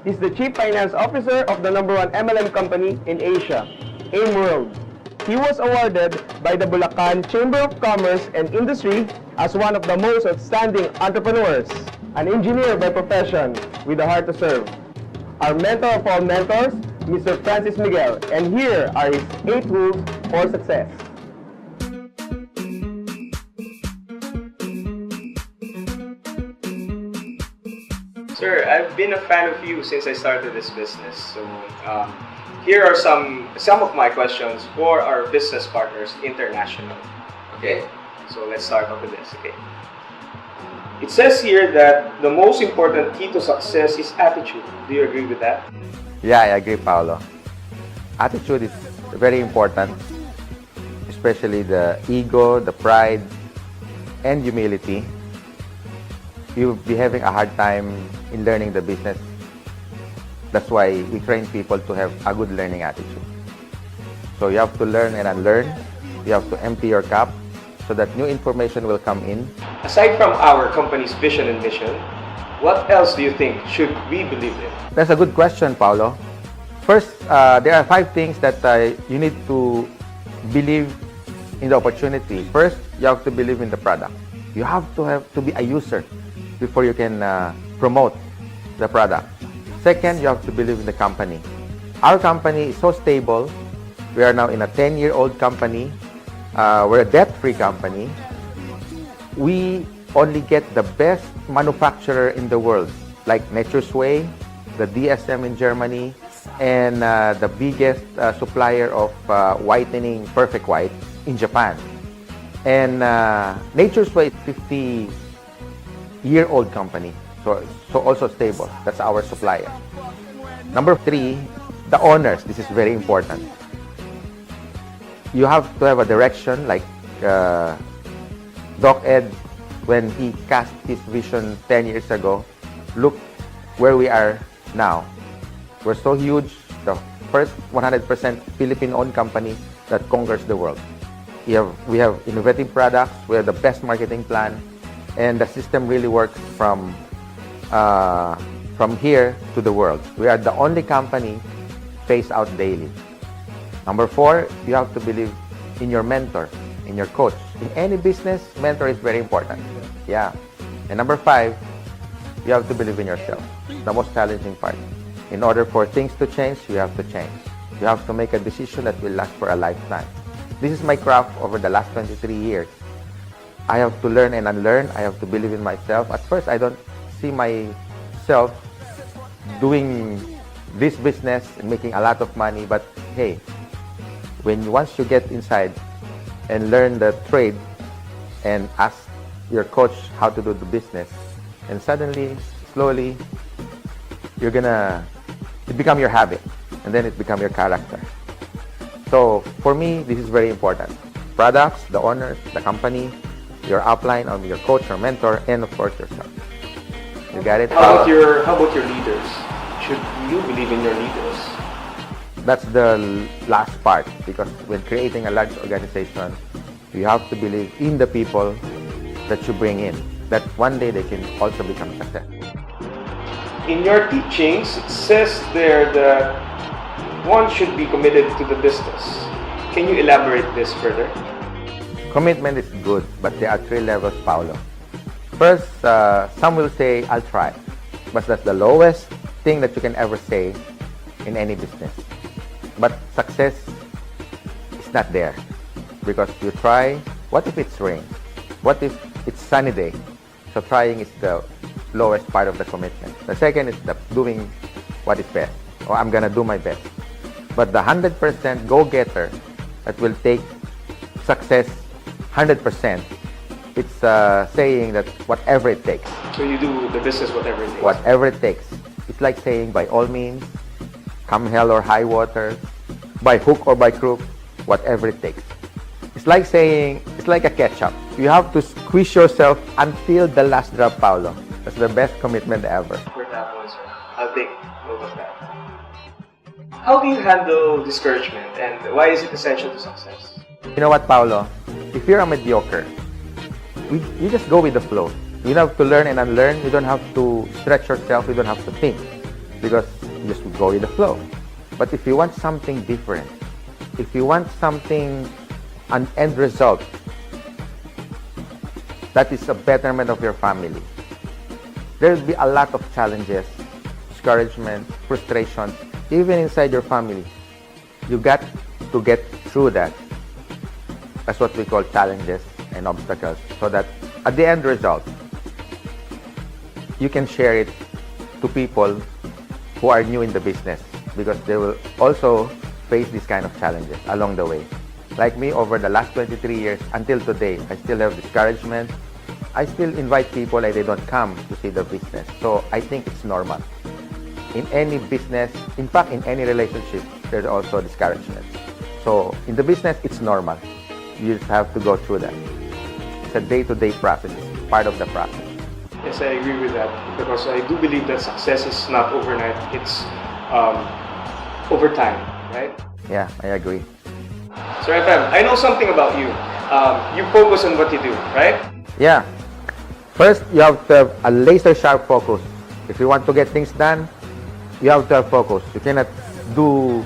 He's the Chief Finance Officer of the #1 MLM company in Asia, AIM World. He was awarded by the Bulacan Chamber of Commerce and Industry as one of the most outstanding entrepreneurs, an engineer by profession with a heart to serve. Our mentor of all mentors, Mr. Francis Miguel, and here are his 8 rules for success. Sir, I've been a fan of you since I started this business. So here are some of my questions for our business partners international. Okay, so let's start off with this. Okay, it says here that the most important key to success is attitude. Do you agree with that? Yeah, I agree, Paolo. Attitude is very important, especially the ego, the pride, and humility. You'll be having a hard time in learning the business. That's why we train people to have a good learning attitude. So you have to learn and unlearn. You have to empty your cup so that new information will come in. Aside from our company's vision and mission, what else do you think should we believe in? That's a good question, Paolo. First, there are 5 things that you need to believe in the opportunity. First, you have to believe in the product. You have to be a user before you can promote the product. Second, you have to believe in the company. Our company is so stable. We are now in a 10-year-old company. We're a debt-free company. We only get the best manufacturer in the world, like Nature's Way, the DSM in Germany, and the biggest supplier of whitening Perfect White in Japan. And Nature's Way is 50-year-old company, so also stable. That's our supplier. Number 3, the owners. This is very important. You have to have a direction, like Doc Ed, when he cast his vision 10 years ago. Look where we are now. We're so huge, the first 100% Philippine-owned company that conquers the world. We have innovative products, we have the best marketing plan, and the system really works from here to the world. We are the only company phased out daily. Number 4, you have to believe in your mentor, in your coach. In any business, mentor is very important. Yeah. And number 5, you have to believe in yourself. The most challenging part. In order for things to change, you have to change. You have to make a decision that will last for a lifetime. This is my craft over the last 23 years. I have to learn and unlearn. I have to believe in myself. At first, I don't see myself doing this business and making a lot of money. But hey, once you get inside and learn the trade and ask your coach how to do the business, and suddenly, slowly, it become your habit, and then it become your character. So for me, this is very important. Products, the owners, the company, your upline, or your coach or mentor, and of course yourself. You got it? How about your leaders? Should you believe in your leaders? That's the last part, because when creating a large organization, you have to believe in the people that you bring in, that one day they can also become successful. In your teachings, it says there that one should be committed to the business. Can you elaborate this further? Commitment is good, but there are 3 levels, Paolo. First, some will say, I'll try. But that's the lowest thing that you can ever say in any business. But success is not there, because you try. What if it's rain? What if it's sunny day? So trying is the lowest part of the commitment. The second is the doing what is best, or I'm gonna do my best. But the 100% go-getter that will take success 100%, it's saying that whatever it takes. So you do the business whatever it takes. Whatever it takes. It's like saying, by all means, come hell or high water, by hook or by crook, whatever it takes. It's like saying, it's like a ketchup. You have to squeeze yourself until the last drop, Paolo. That's the best commitment ever. For that one, sir. I'll take note of that. How do you handle discouragement, and why is it essential to success? You know what, Paolo? If you're a mediocre, you just go with the flow. You don't have to learn and unlearn. You don't have to stretch yourself. You don't have to think. because you just go with the flow. But if you want something different, if you want something, an end result that is a betterment of your family, there will be a lot of challenges, discouragement, frustration, even inside your family. You got to get through that. That's what we call challenges and obstacles, so that at the end result, you can share it to people who are new in the business, because they will also face these kind of challenges along the way. Like me, over the last 23 years until today, I still have discouragement. I still invite people and they don't come to see the business. So I think it's normal. In any business, in fact, in any relationship, there's also discouragement. So in the business, it's normal. You just have to go through that. It's a day-to-day process. It's part of the process. Yes, I agree with that, because I do believe that success is not overnight. It's over time, right? Yeah, I agree. Sir FM, I know something about you. You focus on what you do, right? Yeah. First, you have to have a laser-sharp focus. If you want to get things done, you have to have focus. You cannot do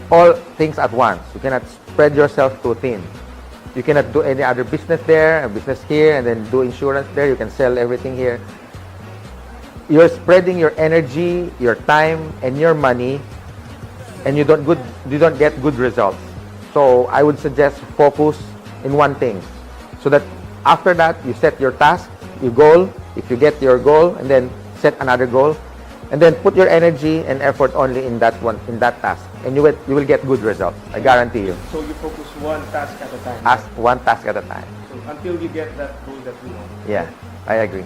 all things at once. You cannot spread yourself too thin. You cannot do any other business there, a business here, and then do insurance there. You can sell everything here. You're spreading your energy, your time, and your money, and you don't get good results. So I would suggest focus in one thing, so that after that you set your task, your goal. If you get your goal, and then set another goal, and then put your energy and effort only in that one, in that task, and you will get good results. I guarantee you. So you focus one task at a time. As one task at a time. So until you get that goal that you want. Yeah, I agree.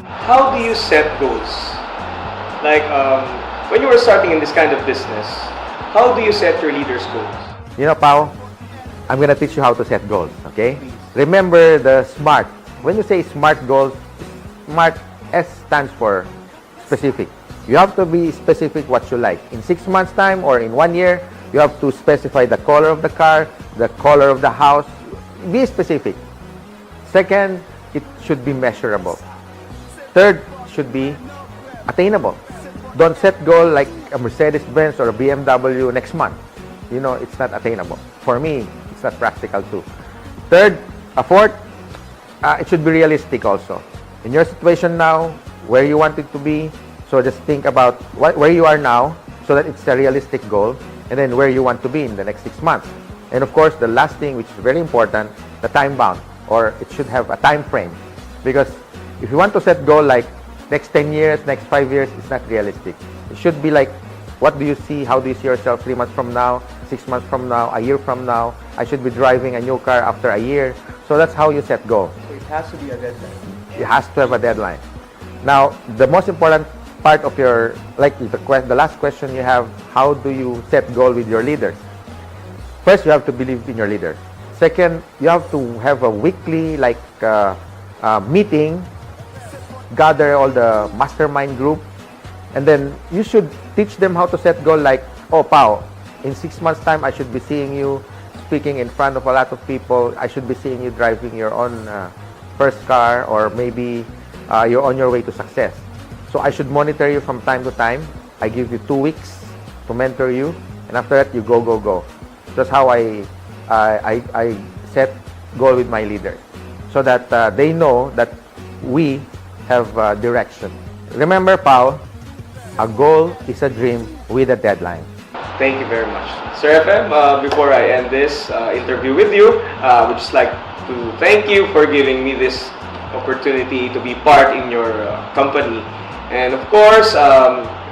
How do you set goals? Like when you were starting in this kind of business, how do you set your leaders' goals? You know, Pao, I'm gonna teach you how to set goals. Okay? Remember the SMART. When you say SMART goals, SMART, S stands for specific. You have to be specific what you like. In 6 months' time or in 1 year, you have to specify the color of the car, the color of the house. Be specific. Second, it should be measurable. Third, should be attainable. Don't set goal like a Mercedes-Benz or a BMW next month. You know, it's not attainable. For me, it's not practical too. Fourth, it should be realistic also. In your situation now, where you want it to be, so just think about where you are now, so that it's a realistic goal, and then where you want to be in the next 6 months. And of course, the last thing, which is very important, the time bound, or it should have a time frame. Because if you want to set goal like next 10 years, next 5 years, it's not realistic. It should be like, what do you see? How do you see yourself 3 months from now, 6 months from now, a year from now? I should be driving a new car after a year. So that's how you set goals. So it has to be a deadline. It has to have a deadline. Now, the most important part of your, like the last question you have, how do you set goal with your leaders? First, you have to believe in your leaders. Second, you have to have a weekly meeting, gather all the mastermind group, and then you should teach them how to set goal like, oh, Pao, in 6 months' time, I should be seeing you speaking in front of a lot of people. I should be seeing you driving your own first car, or maybe you're on your way to success. So I should monitor you from time to time. I give you 2 weeks to mentor you, and after that, you go, go, go. That's how I set goal with my leaders, so that they know that we have direction. Remember, Pao, a goal is a dream with a deadline. Thank you very much. Sir FM, before I end this interview with you, I would just like to thank you for giving me this opportunity to be part in your company. And of course,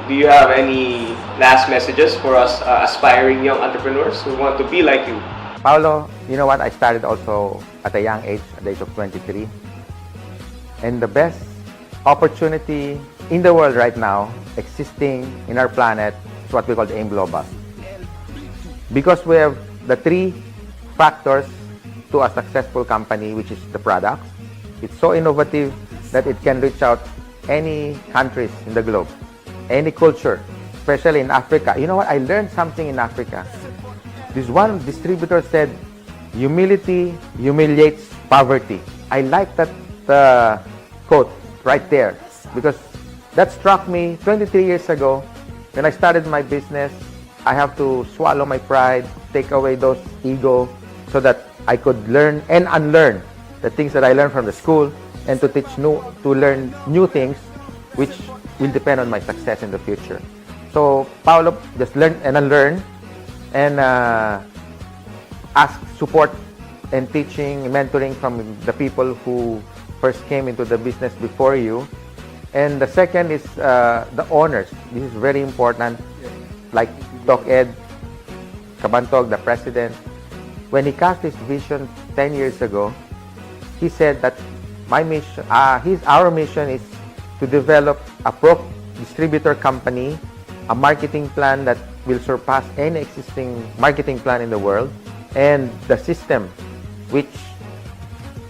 do you have any last messages for us aspiring young entrepreneurs who want to be like you? Paolo, you know what? I started also at a young age, at the age of 23. And the best opportunity in the world right now, existing in our planet, is what we call the AIM Global. Because we have the 3 factors to a successful company, which is the product. It's so innovative that it can reach out any countries in the globe, any culture, especially in Africa. You know what? I learned something in Africa. This one distributor said, humility humiliates poverty. I like that quote right there, because that struck me 23 years ago when I started my business. I have to swallow my pride, take away those ego so that I could learn and unlearn the things that I learned from the school and to learn new things which will depend on my success in the future. So Paolo just learn and unlearn and ask support and teaching, mentoring from the people who first came into the business before you. And the second is the owners. This is very important. Like Doc Ed Cabantog, the president, when he cast his vision 10 years ago, he said that our mission is to develop a pro distributor company, a marketing plan that will surpass any existing marketing plan in the world, and the system which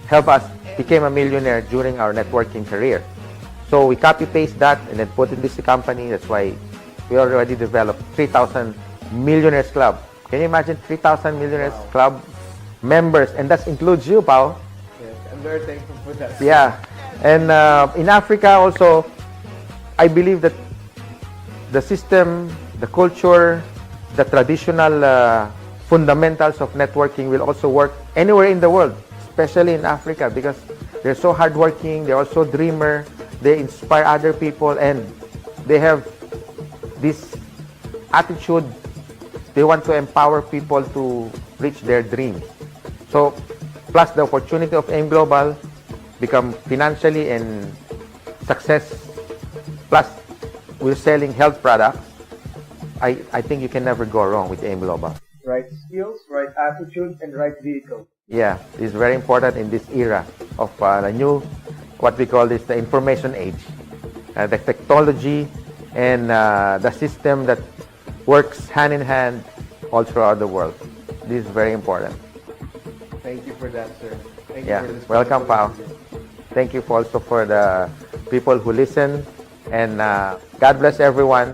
helped us become a millionaire during our networking career. So we copy-paste that and then put in this company. That's why we already developed 3,000 Millionaires Club. Can you imagine 3,000 Millionaires Club members? And that includes you, Pao. Yes, I'm very thankful for that. Yeah. And in Africa also, I believe that the system, the culture, the traditional fundamentals of networking will also work anywhere in the world, especially in Africa, because they're so hardworking, they're also dreamer, they inspire other people, and they have this attitude. They want to empower people to reach their dreams. So, plus the opportunity of AIM Global, become financially and success, plus we're selling health products. I think you can never go wrong with AIM Global. Right skills, right attitude, and right vehicle. Yeah, it's very important in this era of the new, what we call this, the information age. The technology and the system that works hand in hand all throughout the world. This is very important. Thank you for that, sir. Thank Yeah, you for this welcome, Pao. wonderful interview. Thank you also for the people who listen, and God bless everyone.